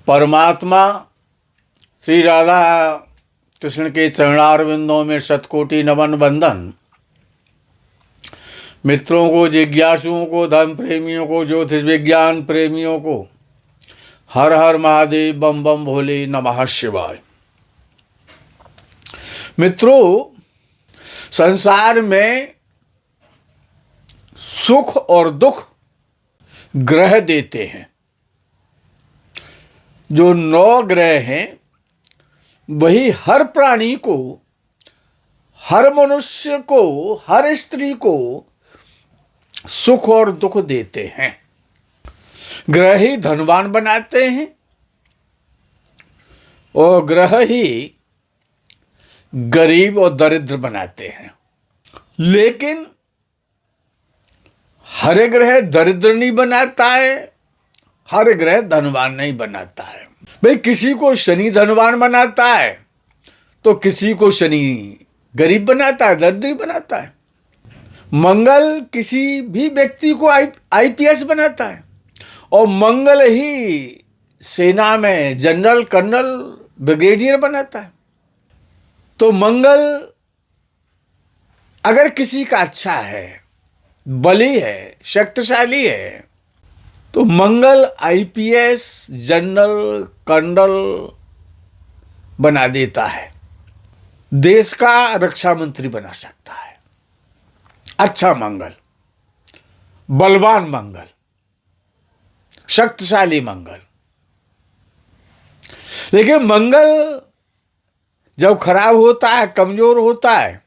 परमात्मा श्री राधा कृष्ण के चरणारविंदों में शतकोटि नमन बंदन। मित्रों को, जिज्ञासुओं को, धर्म प्रेमियों को, ज्योतिष विज्ञान प्रेमियों को हर हर महादेव, बम बम भोले, नमः शिवाय। मित्रों, संसार में सुख और दुख ग्रह देते हैं। जो 9 ग्रह हैं वही हर प्राणी को, हर मनुष्य को, हर स्त्री को सुख और दुख देते हैं। ग्रह ही धनवान बनाते हैं और ग्रह ही गरीब और दरिद्र बनाते हैं। लेकिन हर ग्रह दरिद्र नहीं बनाता है, हर ग्रह धनवान नहीं बनाता है। भाई, किसी को शनि धनवान बनाता है तो किसी को शनि गरीब बनाता है, दरिद्र बनाता है। मंगल किसी भी व्यक्ति को आईपीएस बनाता है और मंगल ही सेना में जनरल, कर्नल, ब्रिगेडियर बनाता है। तो मंगल अगर किसी का अच्छा है, बली है, शक्तिशाली है, तो मंगल आईपीएस, जनरल, कर्नल बना देता है, देश का रक्षा मंत्री बना सकता है। अच्छा मंगल, बलवान मंगल, शक्तिशाली मंगल। लेकिन मंगल जब खराब होता है, कमजोर होता है,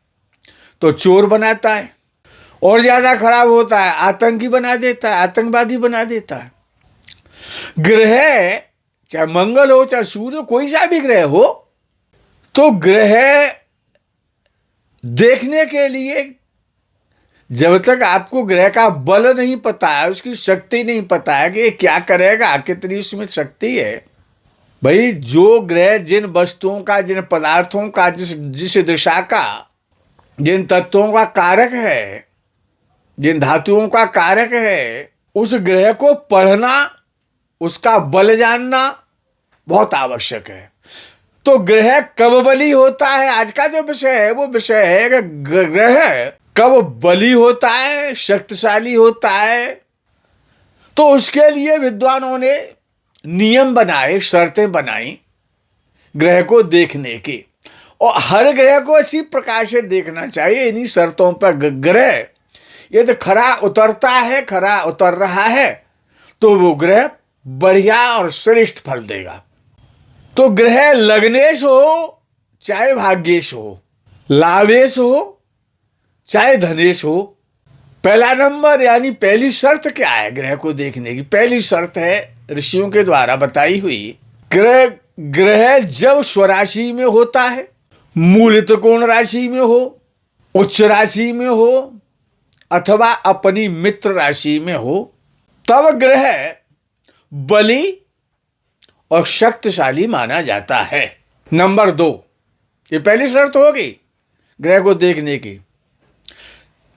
तो चोर बनाता है, और ज्यादा खराब होता है आतंकी बना देता है, आतंकवादी बना देता है। ग्रह, चाहे मंगल हो, चाहे सूर्य हो, कोई सा भी ग्रह हो, तो ग्रह देखने के लिए जब तक आपको ग्रह का बल नहीं पता है, उसकी शक्ति नहीं पता है कि ये क्या करेगा, कितनी उसमें शक्ति है। भाई, जो ग्रह जिन वस्तुओं का, जिन पदार्थों का, जिस दिशा का, जिन तत्वों का कारक है, जिन धातुओं का कारक है, उस ग्रह को पढ़ना, उसका बल जानना बहुत आवश्यक है। तो ग्रह कब बली होता है, आज का जो विषय है वो विषय है कि ग्रह कब बली होता है, शक्तिशाली होता है। तो उसके लिए विद्वानों ने नियम बनाए, शर्तें बनाई ग्रह को देखने की, और हर ग्रह को इसी प्रकार से देखना चाहिए। इन्हीं शर्तों पर ग्रह यदि खरा उतरता है, खरा उतर रहा है, तो वो ग्रह बढ़िया और श्रेष्ठ फल देगा। तो ग्रह लग्नेश हो चाहे भाग्येश हो, लाभेश हो चाहे धनेश हो, पहला नंबर यानी पहली शर्त क्या है ग्रह को देखने की? पहली शर्त है ऋषियों के द्वारा बताई हुई, ग्रह जब स्वराशि में होता है, मूल त्रिकोण राशि में हो, उच्च राशि में हो, अथवा अपनी मित्र राशि में हो, तब ग्रह बली और शक्तिशाली माना जाता है। नंबर 2, ये पहली शर्त होगी ग्रह को देखने की।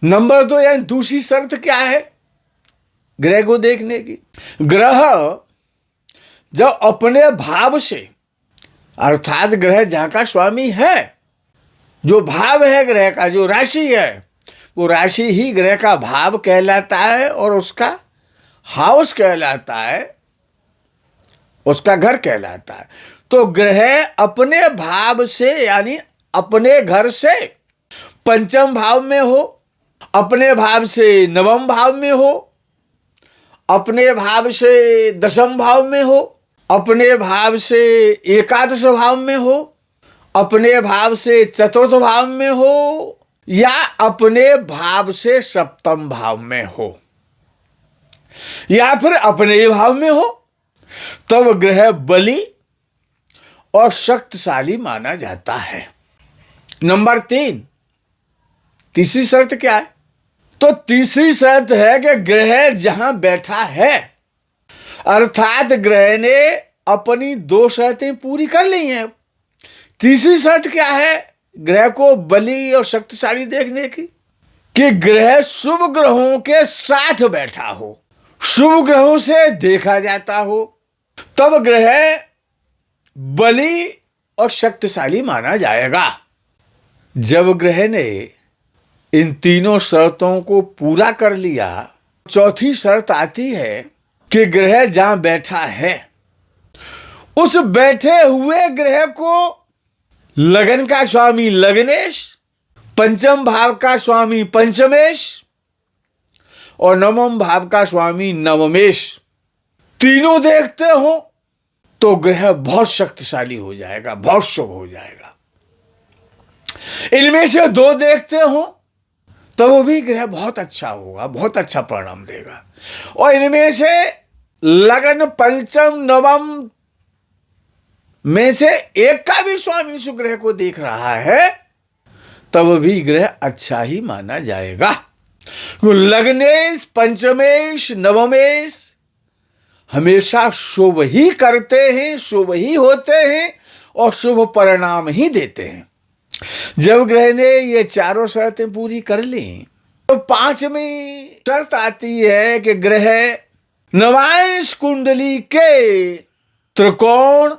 नंबर 2 यानी दूसरी शर्त क्या है ग्रह को देखने की? ग्रह जब अपने भाव से, अर्थात ग्रह जहां का स्वामी है, जो भाव है ग्रह का, जो राशि है, वो राशि ही ग्रह का भाव कहलाता है और उसका हाउस कहलाता है, उसका घर कहलाता है। तो ग्रह अपने भाव से यानी अपने घर से पंचम भाव में हो, अपने भाव से नवम भाव में हो, अपने भाव से दशम भाव में हो, अपने भाव से एकादश भाव में हो, अपने भाव से चतुर्थ भाव में हो, या अपने भाव से सप्तम भाव में हो, या फिर अपने ही भाव में हो, तब ग्रह बली और शक्तिशाली माना जाता है। नंबर 3, तीसरी शर्त क्या है? तो तीसरी शर्त है कि ग्रह जहां बैठा है, अर्थात ग्रह ने अपनी 2 शर्तें पूरी कर ली हैं। तीसरी शर्त क्या है ग्रह को बली और शक्तिशाली देखने की? कि ग्रह शुभ ग्रहों के साथ बैठा हो, शुभ ग्रहों से देखा जाता हो, तब ग्रह बली और शक्तिशाली माना जाएगा। जब ग्रह ने इन तीनों शर्तों को पूरा कर लिया, चौथी शर्त आती है कि ग्रह जहां बैठा है उस बैठे हुए ग्रह को लगन का स्वामी लगनेश, पंचम भाव का स्वामी पंचमेश और नवम भाव का स्वामी नवमेश तीनों देखते हो तो ग्रह बहुत शक्तिशाली हो जाएगा, बहुत शुभ हो जाएगा। इनमें से दो देखते हो तो वो भी ग्रह बहुत अच्छा होगा, बहुत अच्छा परिणाम देगा। और इनमें से लगन पंचम नवम में से एक का भी स्वामी उस ग्रह को देख रहा है तब भी ग्रह अच्छा ही माना जाएगा। लगनेश पंचमेश नवमेश हमेशा शुभ ही करते हैं, शुभ ही होते हैं और शुभ परिणाम ही देते हैं। जब ग्रह ने ये चारों शर्तें पूरी कर ली तो पांचवी शर्त आती है कि ग्रह नवांश कुंडली के त्रिकोण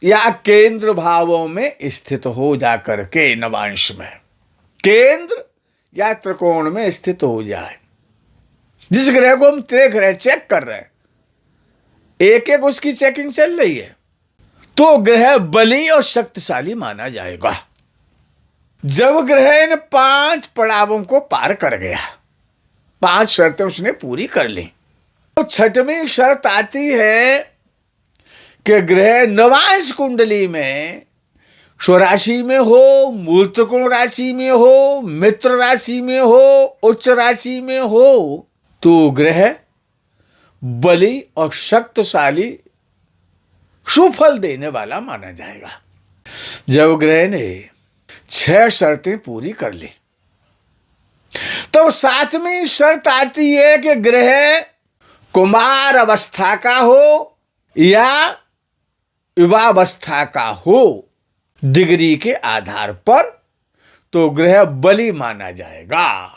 या केंद्र भावों में स्थित हो जाकर के, नवांश में केंद्र या त्रिकोण में स्थित हो जाए। जिस ग्रह को हम देख रहे हैं, चेक कर रहे हैं, एक एक उसकी चेकिंग चल रही है, तो ग्रह बली और शक्तिशाली माना जाएगा। जब ग्रह इन 5 पड़ावों को पार कर गया, 5 शर्तें उसने पूरी कर ली, तो छठवीं शर्त आती है कि ग्रह नवांश कुंडली में स्वराशि में हो, मूल त्रिकोण राशि में हो, मित्र राशि में हो, उच्च राशि में हो, तो ग्रह बली और शक्तिशाली सुफल देने वाला माना जाएगा। जब ग्रह ने 6 शर्तें पूरी कर ली तो 7वीं शर्त आती है कि ग्रह कुमार अवस्था का हो या युवावस्था का हो, डिग्री के आधार पर, तो ग्रह बली माना जाएगा।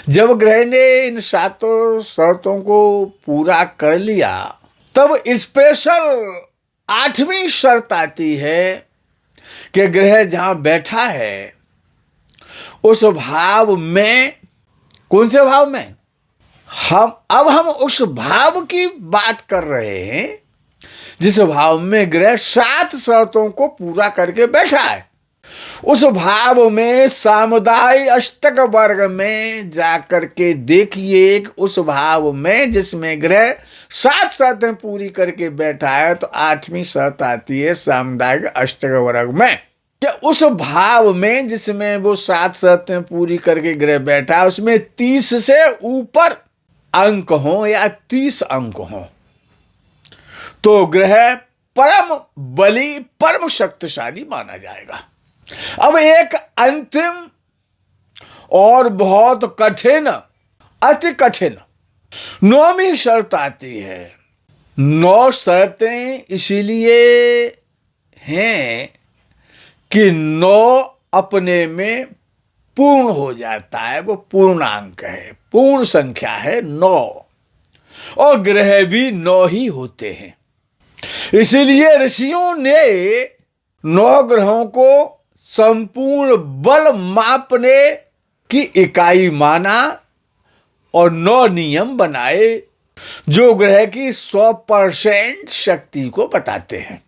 जब ग्रह ने इन 7 शर्तों को पूरा कर लिया तब स्पेशल 8वीं शर्त आती है कि ग्रह जहां बैठा है उस भाव में, कौन से भाव में, हम उस भाव की बात कर रहे हैं जिस भाव में ग्रह 7 शर्तों को पूरा करके बैठा है। उस भाव में सामुदायिक अष्टक वर्ग में जाकर के देखिए, उस भाव में जिसमें ग्रह 7 शर्तें पूरी करके बैठा है तो 8वीं शर्त आती है सामुदायिक अष्टक वर्ग में कि उस भाव में जिसमें वो 7 शर्तें पूरी करके ग्रह बैठा है उसमें 30 से ऊपर अंक हो या 30 अंक हो तो ग्रह परम बली, परम शक्तिशाली माना जाएगा। अब एक अंतिम और बहुत कठिन, अति कठिन 9वीं शर्त आती है। 9 शर्तें इसीलिए हैं कि 9 अपने में पूर्ण हो जाता है, वो पूर्णांक है, पूर्ण संख्या है 9 और ग्रह भी 9 ही होते हैं। इसीलिए ऋषियों ने 9 ग्रहों को संपूर्ण बल मापने की इकाई माना और 9 नियम बनाए जो ग्रह की 100% शक्ति को बताते हैं।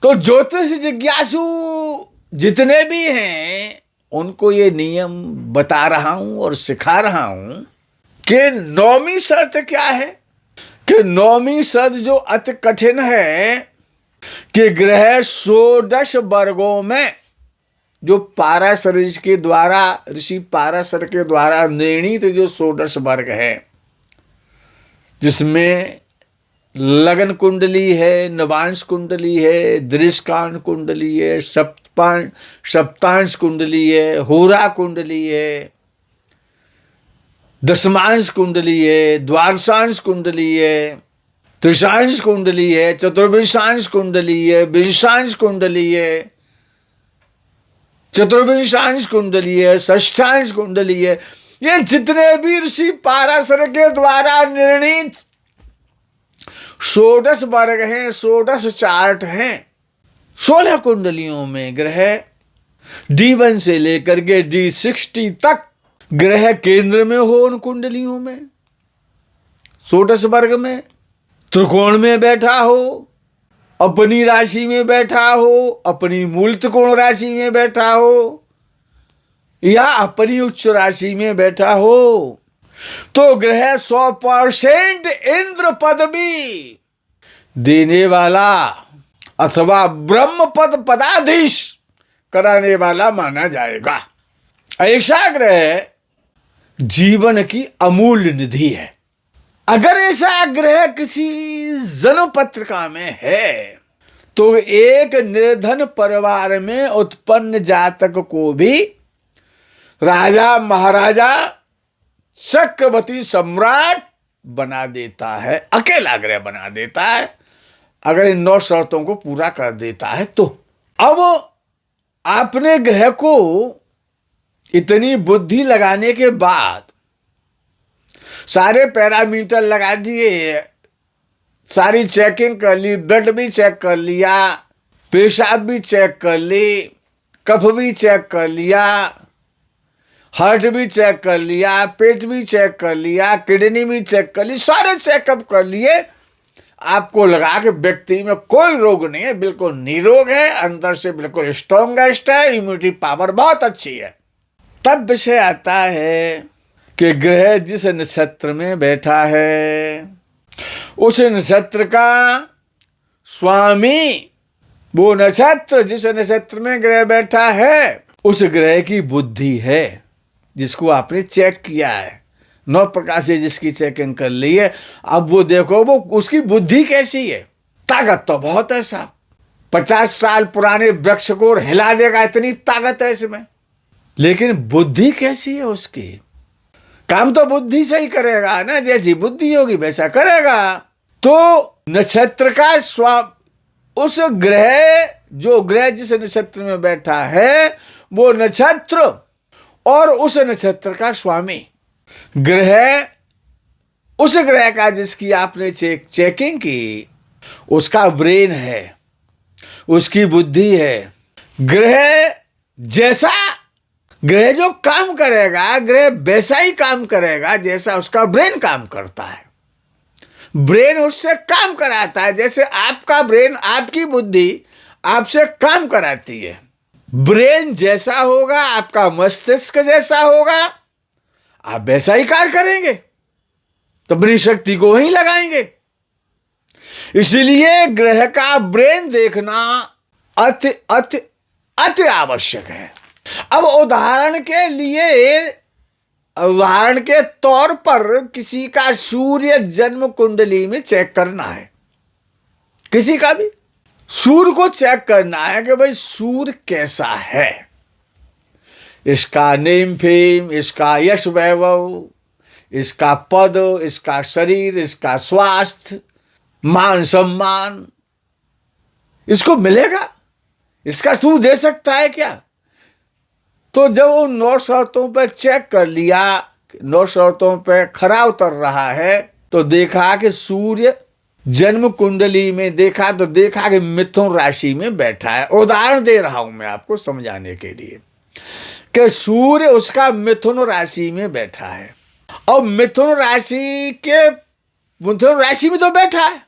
तो ज्योतिष जिज्ञासु जितने भी हैं उनको ये नियम बता रहा हूं और सिखा रहा हूं कि 9वीं शर्त क्या है, कि 9वीं शर्त जो अति कठिन है कि ग्रह 16 वर्गों में जो पाराशर के द्वारा, ऋषि पाराशर के द्वारा निर्णीत जो 16 वर्ग है जिसमें लगन कुंडली है, नवांश कुंडली है, दृष्कांड कुंडली है, सप्तांश कुंडली है, होरा कुंडली है, दशमांश कुंडली है, द्वादशांश कुंडली है, त्रिशांश कुंडली है, चतुर्विंशांश कुंडली है, विंशांश कुंडली है, चतुर्विंशांश कुंडली है, षष्ठांश कुंडली है। ये जितने भी ऋषि पाराशर के द्वारा निर्णीत षोडश वर्ग हैं, षोडश चार्ट हैं। 16 कुंडलियों में ग्रह D1 से लेकर के D60 तक ग्रह केंद्र में हो, उन कुंडलियों में, षोडश वर्ग में, त्रिकोण में बैठा हो, अपनी राशि में बैठा हो, अपनी मूल त्रिकोण राशि में बैठा हो, या अपनी उच्च राशि में बैठा हो, तो ग्रह 100% इंद्र पदवी देने वाला अथवा ब्रह्म पद पदाधीश कराने वाला माना जाएगा। ऐसा ग्रह जीवन की अमूल्य निधि है। अगर ऐसा ग्रह किसी जन्म पत्रिका में है तो एक निर्धन परिवार में उत्पन्न जातक को भी राजा महाराजा चक्रवर्ती सम्राट बना देता है, अकेला ग्रह बना देता है, अगर इन 9 शर्तों को पूरा कर देता है तो। अब आपने ग्रह को इतनी बुद्धि लगाने के बाद सारे पैरामीटर लगा दिए, सारी चेकिंग कर ली, ब्लड भी चेक कर लिया, पेशाब भी चेक कर ली, कफ भी चेक कर लिया, हार्ट भी चेक कर लिया, पेट भी चेक कर लिया, किडनी भी चेक कर ली, सारे चेकअप कर लिए, आपको लगा कि व्यक्ति में कोई रोग नहीं है, बिल्कुल निरोग है, अंदर से बिल्कुल स्ट्रॉन्गेस्ट है, इम्यूनिटी पावर बहुत अच्छी है। तब विषय आता है कि ग्रह जिस नक्षत्र में बैठा है उस नक्षत्र का स्वामी, वो नक्षत्र जिस नक्षत्र में ग्रह बैठा है उस ग्रह की बुद्धि है, जिसको आपने चेक किया है, 9 प्रकार से जिसकी चेकिंग कर ली है। अब वो देखो वो उसकी बुद्धि कैसी है। ताकत तो बहुत है साहब, 50 साल पुराने वृक्ष को हिला देगा, इतनी ताकत है इसमें। लेकिन बुद्धि कैसी है उसकी? काम तो बुद्धि से ही करेगा ना, जैसी बुद्धि होगी वैसा करेगा। तो नक्षत्र का उस ग्रह, जो ग्रह जिस नक्षत्र में बैठा है वो नक्षत्र और उस नक्षत्र का स्वामी ग्रह, उस ग्रह का जिसकी आपने चेकिंग की, उसका ब्रेन है, उसकी बुद्धि है। ग्रह जैसा, ग्रह जो काम करेगा, ग्रह वैसा ही काम करेगा जैसा उसका ब्रेन काम करता है। ब्रेन उससे काम कराता है, जैसे आपका ब्रेन, आपकी बुद्धि आपसे काम कराती है। ब्रेन जैसा होगा, आपका मस्तिष्क जैसा होगा, आप वैसा ही कार्य करेंगे, तो अपनी शक्ति को वहीं लगाएंगे। इसलिए ग्रह का ब्रेन देखना अति अति अति आवश्यक है। अब उदाहरण के तौर पर किसी का सूर्य जन्म कुंडली में चेक करना है, किसी का भी सूर्य को चेक करना है कि भाई सूर्य कैसा है, इसका नेम फेम, इसका यश वैभव, इसका पद, इसका शरीर, इसका स्वास्थ्य, मान सम्मान, इसको मिलेगा? इसका सूर्य दे सकता है क्या? तो जब वो 9 शर्तों पर चेक कर लिया, 9 शर्तों पर खरा उतर रहा है, तो देखा कि सूर्य जन्म कुंडली में देखा तो देखा कि मिथुन राशि में बैठा है। उदाहरण दे रहा हूं मैं आपको समझाने के लिए कि सूर्य उसका मिथुन राशि में बैठा है, और मिथुन राशि में तो बैठा है,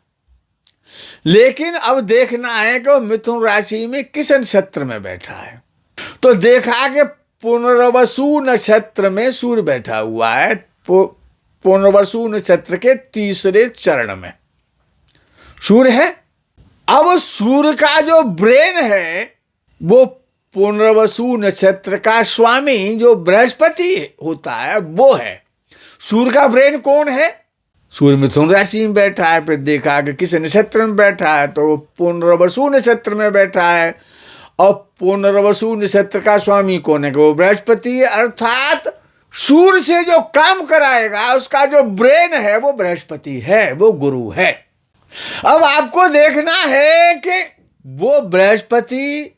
लेकिन अब देखना है कि वो मिथुन राशि में किस नक्षत्र में बैठा है। तो देखा कि पुनर्वसु नक्षत्र में सूर्य बैठा हुआ है, पुनर्वसु नक्षत्र के 3रे चरण में सूर्य है। अब सूर्य का जो ब्रेन है वो पुनर्वसु नक्षत्र का स्वामी जो बृहस्पति होता है वो है। सूर्य का ब्रेन कौन है? सूर्य मिथुन राशि में बैठा है। फिर देखा कि किस नक्षत्र में बैठा है, तो पुनर्वसु नक्षत्र में बैठा है, और पुनर्वसु नक्षत्र का स्वामी कौन है? वो बृहस्पति है। अर्थात सूर्य से जो काम कराएगा उसका जो ब्रेन है वो बृहस्पति है, वो गुरु है। अब आपको देखना है कि वो बृहस्पति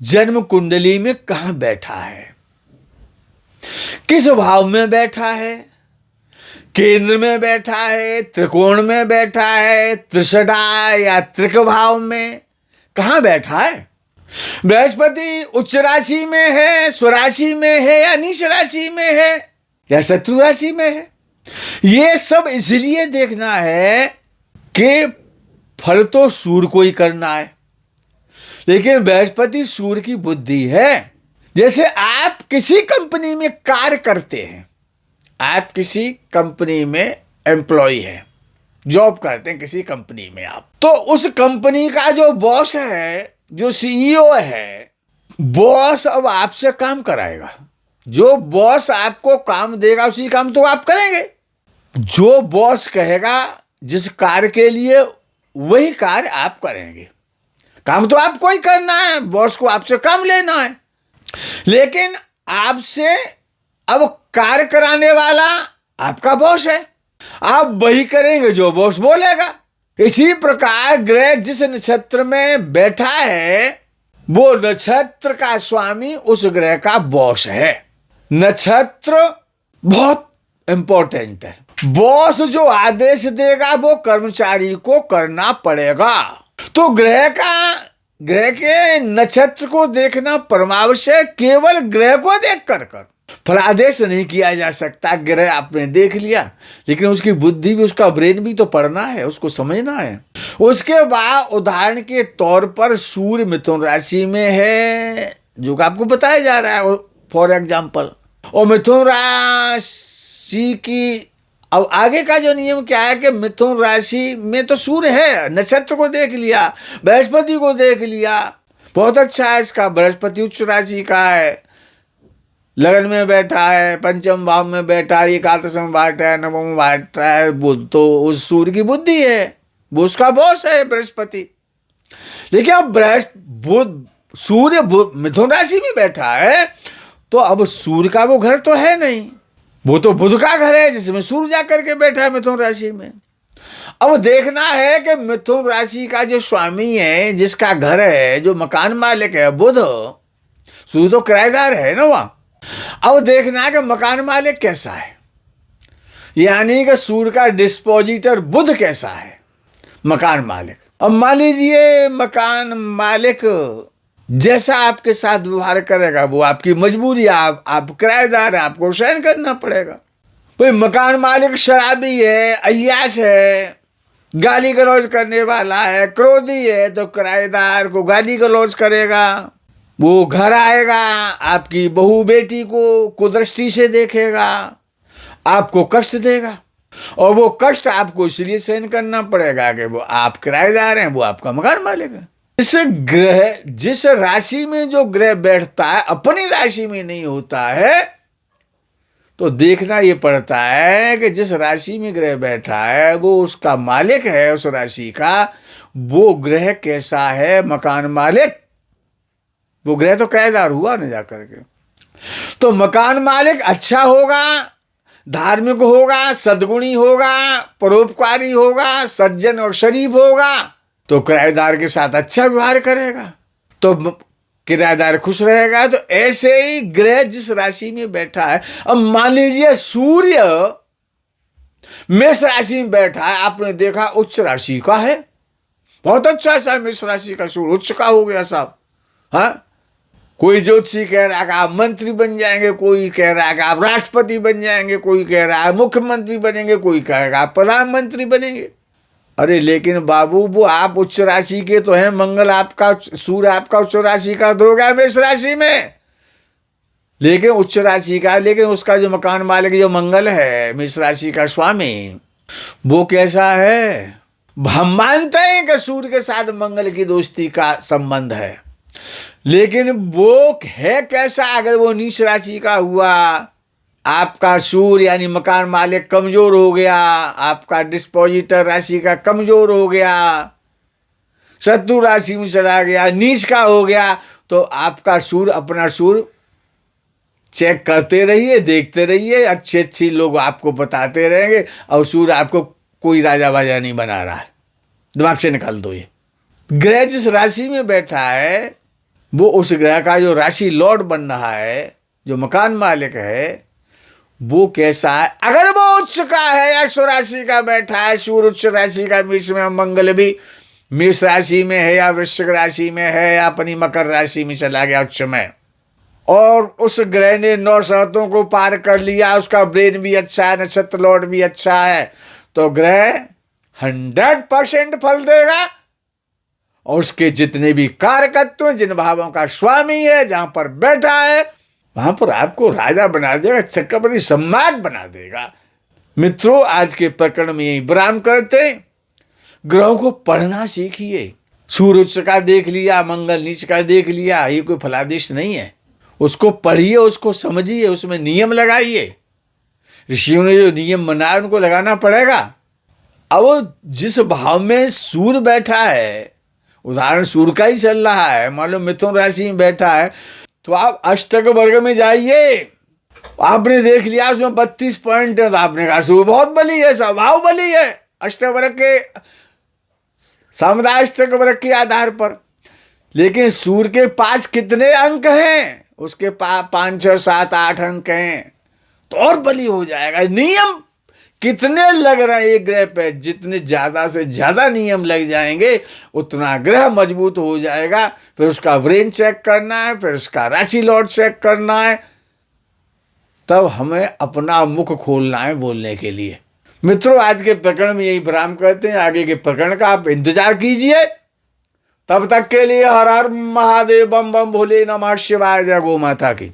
जन्म कुंडली में कहां बैठा है, किस भाव में बैठा है, केंद्र में बैठा है, त्रिकोण में बैठा है, त्रिषडा या त्रिकभाव में, कहाँ बैठा है? बृहस्पति उच्च राशि में है, स्वराशि में है, या नीच राशि में है, या शत्रु राशि में है? ये सब इसलिए देखना है कि फल तो सूर्य को ही करना है, लेकिन बृहस्पति सूर्य की बुद्धि है। जैसे आप किसी कंपनी में कार्य करते हैं, आप किसी कंपनी में एम्प्लॉय हैं, जॉब करते हैं किसी कंपनी में आप, तो उस कंपनी का जो बॉस है, जो सीईओ है, बॉस अब आपसे काम कराएगा। जो बॉस आपको काम देगा उसी काम तो आप करेंगे। जो बॉस कहेगा जिस कार्य के लिए, वही कार्य आप करेंगे। काम तो आपको ही करना है, बॉस को आपसे काम लेना है, लेकिन आपसे अब कार्य कराने वाला आपका बॉस है, आप वही करेंगे जो बॉस बोलेगा। इसी प्रकार ग्रह जिस नक्षत्र में बैठा है, वो नक्षत्र का स्वामी उस ग्रह का बॉस है। नक्षत्र बहुत इंपॉर्टेंट है। बॉस जो आदेश देगा वो कर्मचारी को करना पड़ेगा। तो ग्रह के नक्षत्र को देखना परमावश्यक, केवल ग्रह को देख कर फलादेश नहीं किया जा सकता। ग्रह आपने देख लिया, लेकिन उसकी बुद्धि भी, उसका ब्रेन भी तो पढ़ना है, उसको समझना है। उसके बाद उदाहरण के तौर पर सूर्य मिथुन राशि में है, जो आपको बताया जा रहा है फॉर एग्जाम्पल, और मिथुन राशि की अब आगे का जो नियम क्या है कि मिथुन राशि में तो सूर्य है, नक्षत्र को देख लिया, बृहस्पति को देख लिया, बहुत अच्छा है इसका। बृहस्पति उच्च राशि का है, लगन में बैठा है, पंचम भाव में बैठा है, एकादश में बैठा है, नवम में बैठा है, बुध तो उस सूर्य की बुद्धि है, वो उसका बॉस है बृहस्पति। लेकिन अब सूर्य मिथुन राशि में बैठा है, तो अब सूर्य का वो घर तो है नहीं, वो तो बुध का घर है जिसमें सूर्य जाकर के बैठा है मिथुन राशि में। अब देखना है कि मिथुन राशि का जो स्वामी है, जिसका घर है, जो मकान मालिक है बुध, सूर्य तो किराएदार है ना वहां। अब देखना है कि मकान मालिक कैसा है, यानी कि सूर्य का डिस्पोजिटर बुध कैसा है, मकान मालिक। अब मान लीजिए मकान मालिक जैसा आपके साथ व्यवहार करेगा वो आपकी मजबूरी, आप किराएदार है, आपको सहन करना पड़ेगा। भाई मकान मालिक शराबी है, अय्याश है, गाली गलौज करने वाला है, क्रोधी है, तो किराएदार को गाली गलौज करेगा। वो घर आएगा, आपकी बहू बेटी को कुदृष्टि से देखेगा, आपको कष्ट देगा, और वो कष्ट आपको इसलिए सहन करना पड़ेगा कि वो आप किराएदार हैं, वो आपका मकान मालिक है। जिस राशि में जो ग्रह बैठता है अपनी राशि में नहीं होता है, तो देखना ये पड़ता है कि जिस राशि में ग्रह बैठा है वो उसका मालिक है, उस राशि का वो ग्रह कैसा है, मकान मालिक। वो ग्रह तो किराएदार हुआ ना जाकर के। तो मकान मालिक अच्छा होगा, धार्मिक होगा, सद्गुणी होगा, परोपकारी होगा, सज्जन और शरीफ होगा, तो किराएदार के साथ अच्छा व्यवहार करेगा, तो किराएदार खुश रहेगा। तो ऐसे ही ग्रह जिस राशि में बैठा है, अब मान लीजिए सूर्य मेष राशि में बैठा है, आपने देखा उच्च राशि का है, बहुत अच्छा सा मेष राशि का सूर्य उच्च का हो गया साहब। हाँ, कोई ज्योतिषी कह रहा है कि आप मंत्री बन जाएंगे, कोई कह रहा है कि आप राष्ट्रपति बन जाएंगे, कोई कह रहा है मुख्यमंत्री बनेंगे, कोई कहेगा आप प्रधानमंत्री बनेंगे। अरे लेकिन बाबू वो आप उच्च राशि के तो हैं, मंगल आपका, सूर्य आपका उच्च राशि का तो हो गया मेष राशि में, लेकिन उच्च राशि का, लेकिन उसका जो मकान मालिक जो मंगल है, मेष राशि का स्वामी, वो कैसा है? हम मानते हैं कि सूर्य के साथ मंगल की दोस्ती का संबंध है, लेकिन वो है कैसा? अगर वो नीच राशि का हुआ, आपका सूर्य यानी मकान मालिक कमजोर हो गया, आपका डिस्पोजिटर राशि का कमजोर हो गया, शत्रु राशि में चला गया, नीच का हो गया, तो आपका सूर्य, अपना सूर्य चेक करते रहिए, देखते रहिए, अच्छे अच्छे लोग आपको बताते रहेंगे, और सूर्य आपको कोई राजा बाजा नहीं बना रहा है, दिमाग से निकाल दो। ये ग्रह जिस राशि में बैठा है वो उस ग्रह का जो राशि लॉर्ड बन रहा है, जो मकान मालिक है, वो कैसा है। अगर वो उच्च का है या राशि का बैठा है, सूर्य उच्च राशि का, मेष में मंगल भी मेष राशि में है या वृश्चिक राशि में है या अपनी मकर राशि में चला गया उच्च में, और उस ग्रह ने 9 शर्तों को पार कर लिया, उसका ब्रेन भी अच्छा है, नक्षत्र लॉर्ड भी अच्छा है, तो ग्रह 100% फल देगा। और उसके जितने भी कारकत्व, जिन भावों का स्वामी है, जहां पर बैठा है, वहां पर आपको राजा बना देगा, चक्रवर्ती सम्राट बना देगा। मित्रों, आज के प्रकरण में यही विराम करते। ग्रहों को पढ़ना सीखिए। सूर्य उच्च का देख लिया, मंगल नीच का देख लिया, ये कोई फलादेश नहीं है। उसको पढ़िए, उसको समझिए, उसमें नियम लगाइए। ऋषियों ने जो नियम बनाए उनको लगाना पड़ेगा। अब जिस भाव में सूर्य बैठा है, उदाहरण सूर्य का ही चल रहा है, मान लो मिथुन राशि में बैठा है, तो आप अष्टक वर्ग में जाइए। आपने देख लिया उसमें 32 पॉइंट है, तो आपने कहा सूर्य बहुत बली है, स्वभाव बली है, अष्टक वर्ग के समुदाय अष्टक वर्ग के आधार पर। लेकिन सूर्य के पास कितने अंक हैं? उसके पास 5, 6, 7, 8 अंक हैं, तो और बली हो जाएगा। नियम कितने लग रहे हैं एक ग्रह पे? जितने ज्यादा से ज्यादा नियम लग जाएंगे उतना ग्रह मजबूत हो जाएगा। फिर उसका ब्रेन चेक करना है, फिर उसका राशि लॉर्ड चेक करना है, तब हमें अपना मुख खोलना है बोलने के लिए। मित्रों, आज के प्रकरण में यही विराम करते हैं। आगे के प्रकरण का आप इंतजार कीजिए। तब तक के लिए हर हर महादेव, बम बम भोले, नमः शिवाय, जय गौ माता की।